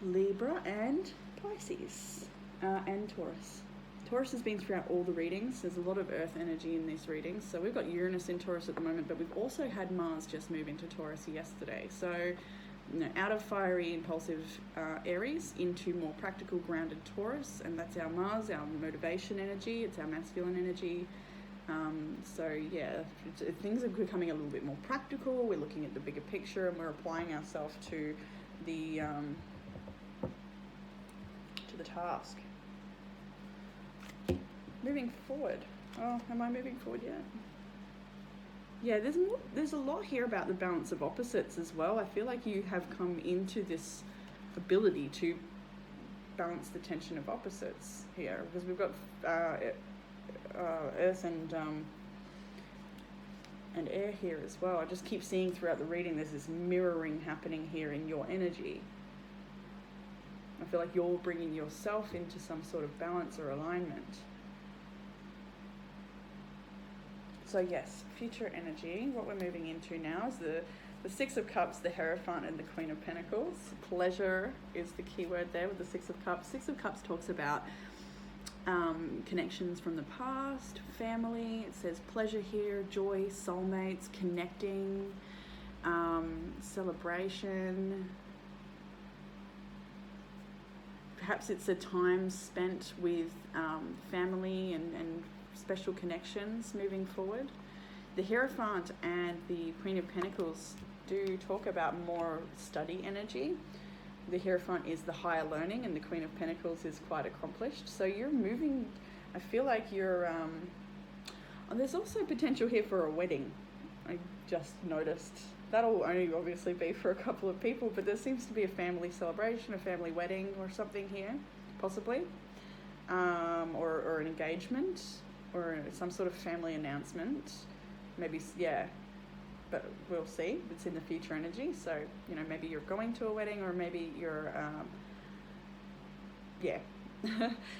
Libra, and Pisces, and Taurus. Taurus has been throughout all the readings. There's a lot of earth energy in these readings. So we've got Uranus in Taurus at the moment, but we've also had Mars just move into Taurus yesterday. So, out of fiery, impulsive Aries into more practical, grounded Taurus, and that's our Mars, our motivation energy. It's our masculine energy. Things are becoming a little bit more practical. We're looking at the bigger picture, and we're applying ourselves to the task. Moving forward. Oh, am I moving forward yet? Yeah, there's a lot here about the balance of opposites as well. I feel like you have come into this ability to balance the tension of opposites here, because we've got earth and air here as well. I just keep seeing throughout the reading there's this mirroring happening here in your energy. I feel like you're bringing yourself into some sort of balance or alignment. So yes, future energy. What we're moving into now is the Six of Cups, the Hierophant, and the Queen of Pentacles. Pleasure is the key word there with the Six of Cups. Six of Cups talks about connections from the past, family. It says pleasure here, joy, soulmates, connecting, celebration. Perhaps it's a time spent with family and special connections moving forward. The Hierophant and the Queen of Pentacles do talk about more study energy. The Hierophant is the higher learning, and the Queen of Pentacles is quite accomplished. So you're moving, I feel like you're, there's also potential here for a wedding. I just noticed. That'll only obviously be for a couple of people, but there seems to be a family celebration, a family wedding or something here, possibly, or an engagement, or some sort of family announcement. Maybe, yeah, but we'll see. It's in the future energy, so, maybe you're going to a wedding, or maybe you're,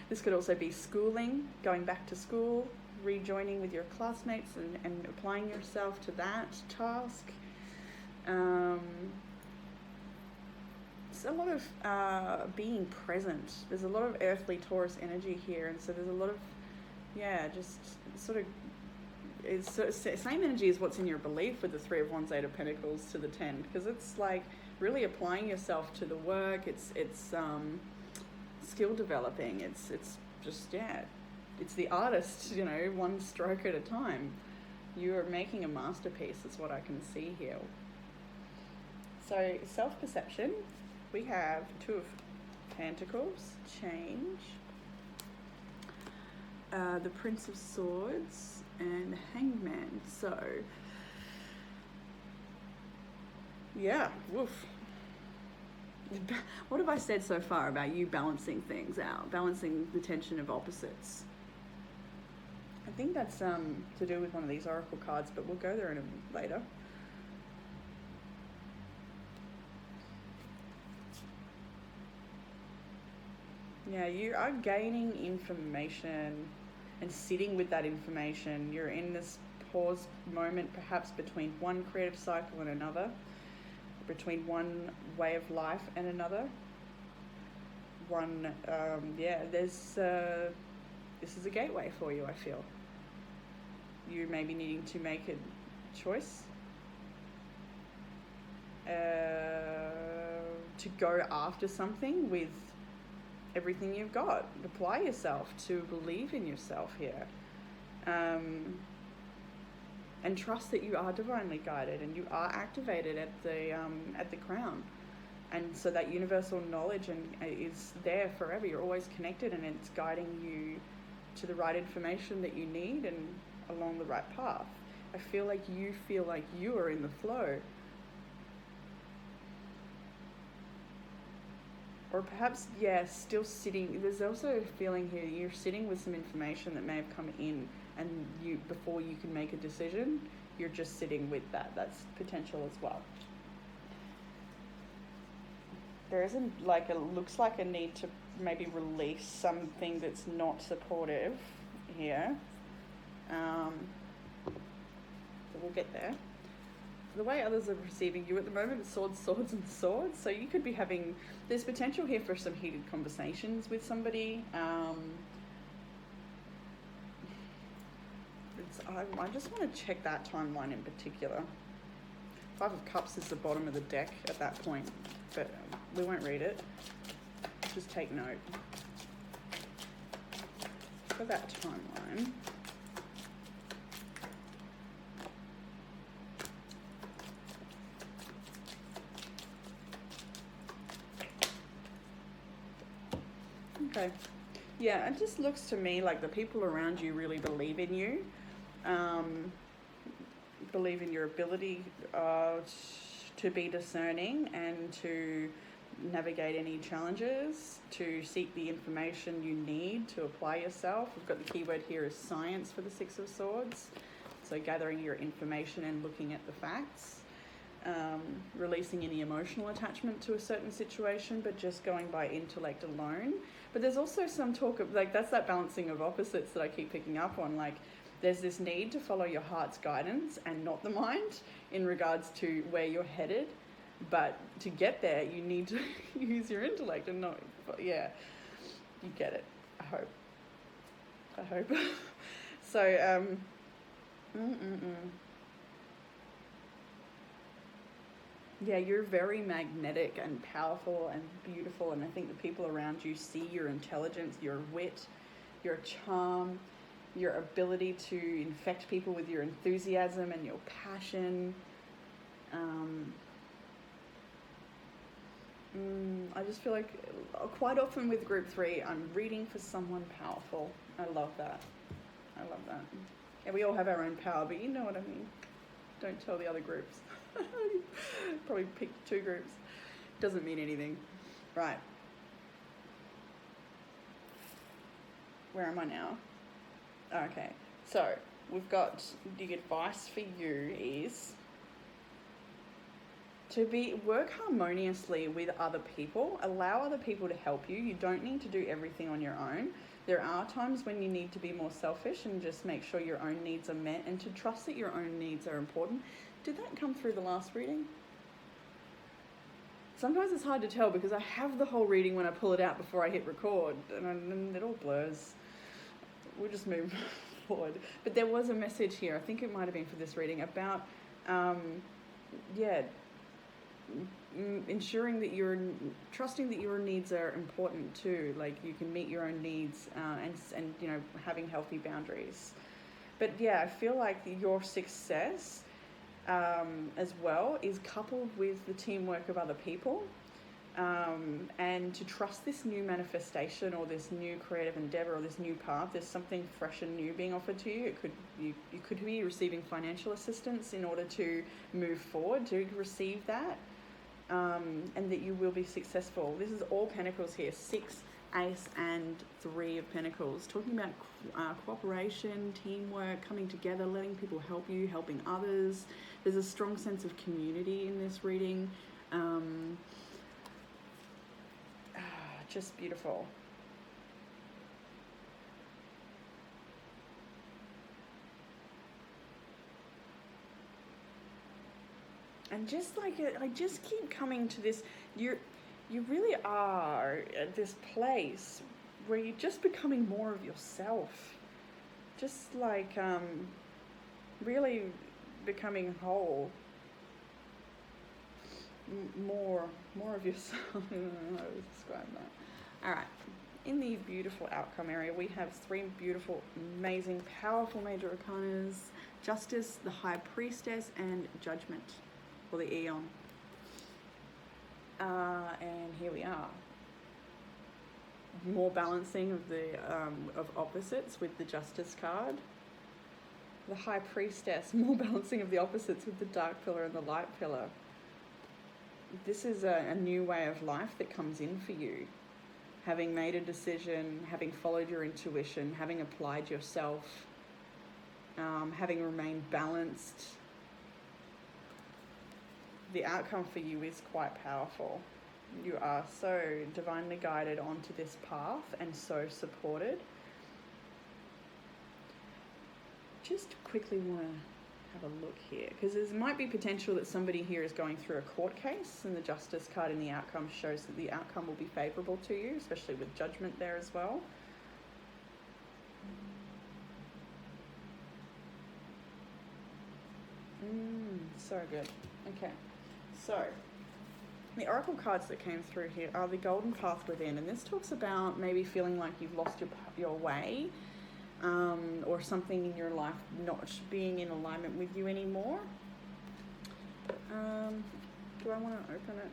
This could also be schooling, going back to school, rejoining with your classmates and applying yourself to that task. It's a lot of being present. There's a lot of earthly Taurus energy here, and so there's a lot of, just sort of, it's same energy as what's in your belief with the Three of Wands, Eight of Pentacles to the 10, because it's like really applying yourself to the work. It's skill developing. It's just, it's the artist, one stroke at a time. You're making a masterpiece is what I can see here. So self-perception, we have Two of Pentacles, change, the Prince of Swords, and Hangman. So, woof. What have I said so far about you balancing things out, balancing the tension of opposites? I think that's to do with one of these oracle cards, but we'll go there later. Yeah, you are gaining information and sitting with that information. You're in this pause moment, perhaps between one creative cycle and another, between one way of life and another. This is a gateway for you, I feel. you may be needing to make a choice to go after something with everything you've got. Apply yourself, to believe in yourself here, and trust that you are divinely guided and you are activated at the crown, and so that universal knowledge is there forever. You're always connected, and it's guiding you to the right information that you need and along the right path. I feel like you are in the flow. Or perhaps, still sitting. There's also a feeling here you're sitting with some information that may have come in, and before you can make a decision, you're just sitting with that. That's potential as well. There isn't looks like a need to maybe release something that's not supportive here. But we'll get there. The way others are perceiving you at the moment is swords, swords, and swords. So you could be there's potential here for some heated conversations with somebody. I just want to check that timeline in particular. Five of Cups is the bottom of the deck at that point, but we won't read it. Just take note. For that timeline. Okay. Yeah, it just looks to me like the people around you really believe in you, believe in your ability to be discerning and to navigate any challenges, to seek the information you need to apply yourself. We've got the keyword here is science for the Six of Swords. So gathering your information and looking at the facts. Releasing any emotional attachment to a certain situation, but just going by intellect alone. But there's also some talk of that's that balancing of opposites that I keep picking up on. There's this need to follow your heart's guidance and not the mind in regards to where you're headed, but to get there you need to use your intellect and not. You get it. I hope. So yeah, you're very magnetic and powerful and beautiful, and I think the people around you see your intelligence, your wit, your charm, your ability to infect people with your enthusiasm and your passion. I just feel like quite often with group 3, I'm reading for someone powerful. I love that. Yeah, we all have our own power, but you know what I mean. Don't tell the other groups. Probably picked 2 groups. Doesn't mean anything. Right. Where am I now? Okay. So we've got the advice for you is to work harmoniously with other people. Allow other people to help you. You don't need to do everything on your own. There are times when you need to be more selfish and just make sure your own needs are met, and to trust that your own needs are important. Did that come through the last reading? Sometimes it's hard to tell because I have the whole reading when I pull it out before I hit record, and it all blurs. We'll just move forward. But there was a message here, I think it might have been for this reading, about ensuring that trusting that your needs are important too. You can meet your own needs and having healthy boundaries. But I feel like your success as well is coupled with the teamwork of other people, and to trust this new manifestation or this new creative endeavor or this new path. There's something fresh and new being offered to you. You could be receiving financial assistance in order to move forward, to receive that, and that you will be successful. This is all Pentacles here, 6, Ace and 3 of Pentacles, talking about cooperation, teamwork, coming together, letting people help you, helping others. There's a strong sense of community in this reading. Just beautiful. And just I just keep coming to this, you really are at this place where you're just becoming more of yourself. Just really becoming whole. More of yourself. I don't know how to describe that. All right. In the beautiful outcome area, we have 3 beautiful, amazing, powerful major arcanas: Justice, the High Priestess, and Judgment, or the Aeon. And here we are. More balancing of the of opposites with the Justice card. The High Priestess, more balancing of the opposites with the Dark Pillar and the Light Pillar. This is a new way of life that comes in for you. Having made a decision, having followed your intuition, having applied yourself, having remained balanced. The outcome for you is quite powerful. You are so divinely guided onto this path and so supported. Just quickly want to have a look here, because there might be potential that somebody here is going through a court case, and the Justice card in the outcome shows that the outcome will be favourable to you, especially with Judgment there as well. So good. Okay, so the Oracle cards that came through here are the Golden Path Within, and this talks about maybe feeling like you've lost your way, or something in your life not being in alignment with you anymore. Do I want to open it?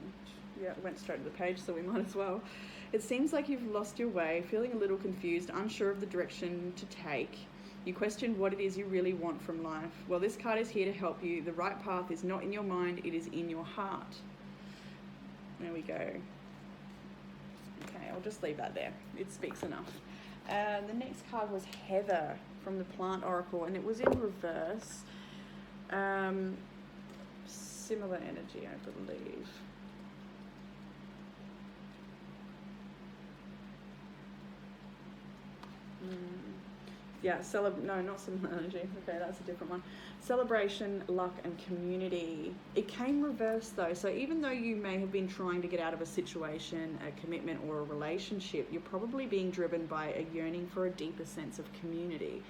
Yeah, it went straight to the page, so we might as well. It seems like you've lost your way, feeling a little confused, unsure of the direction to take. You question what it is you really want from life. Well, this card is here to help you. The right path is not in your mind, it is in your heart. There we go. Okay, I'll just leave that there. It speaks enough. The next card was Heather from the Plant Oracle, and it was in reverse. Similar energy, I believe. Yeah, no, not similar energy. Okay, that's a different one. Celebration, luck, and community. It came reversed though, so even though you may have been trying to get out of a situation, a commitment, or a relationship, you're probably being driven by a yearning for a deeper sense of community.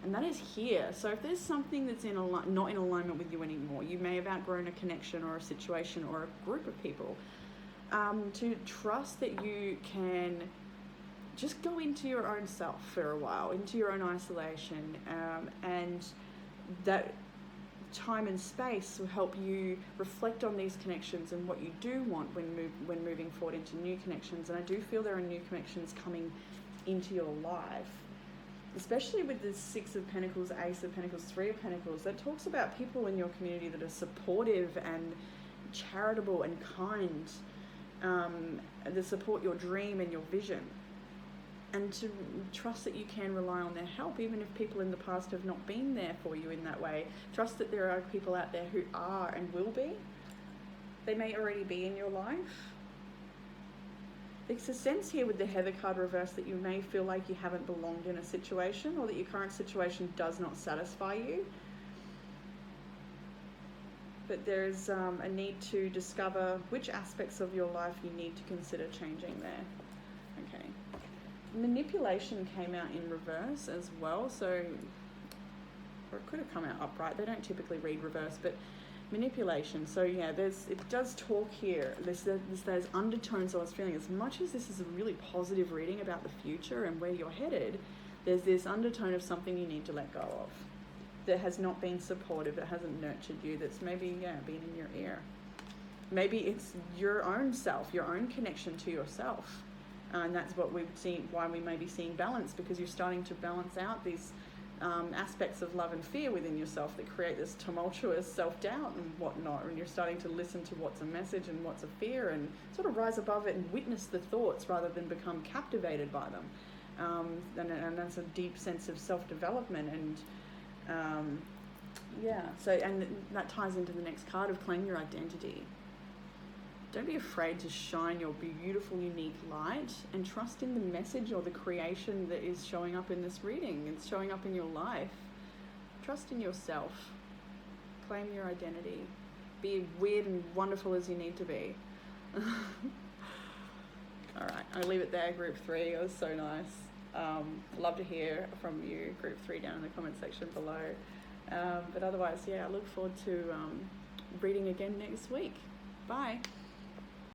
And that is here. So if there's something that's not in alignment with you anymore, you may have outgrown a connection or a situation or a group of people, to trust that you can just go into your own self for a while, into your own isolation, and that time and space will help you reflect on these connections and what you do want when moving forward into new connections. And I do feel there are new connections coming into your life, especially with the 6 of Pentacles, Ace of Pentacles, 3 of Pentacles. That talks about people in your community that are supportive and charitable and kind, that support your dream and your vision. And to trust that you can rely on their help, even if people in the past have not been there for you in that way. Trust that there are people out there who are and will be. They may already be in your life. There's a sense here with the Heather card reverse that you may feel like you haven't belonged in a situation, or that your current situation does not satisfy you. But there's a need to discover which aspects of your life you need to consider changing there. Okay. Manipulation came out in reverse as well, so, or it could have come out upright. They don't typically read reverse, but manipulation. So yeah, it does talk here. There's undertones I was feeling. As much as this is a really positive reading about the future and where you're headed, there's this undertone of something you need to let go of that has not been supportive, that hasn't nurtured you, that's maybe been in your ear. Maybe it's your own self, your own connection to yourself. And that's what we've seen, why we may be seeing balance, because you're starting to balance out these aspects of love and fear within yourself that create this tumultuous self-doubt and whatnot, and you're starting to listen to what's a message and what's a fear, and sort of rise above it and witness the thoughts rather than become captivated by them. And that's a deep sense of self-development, and and that ties into the next card of claim your identity. Don't be afraid to shine your beautiful, unique light, and trust in the message or the creation that is showing up in this reading. It's showing up in your life. Trust in yourself. Claim your identity. Be weird and wonderful as you need to be. All right, I'll leave it there, Group 3. It was so nice. Love to hear from you, Group 3, down in the comment section below. But otherwise, yeah, I look forward to reading again next week. Bye.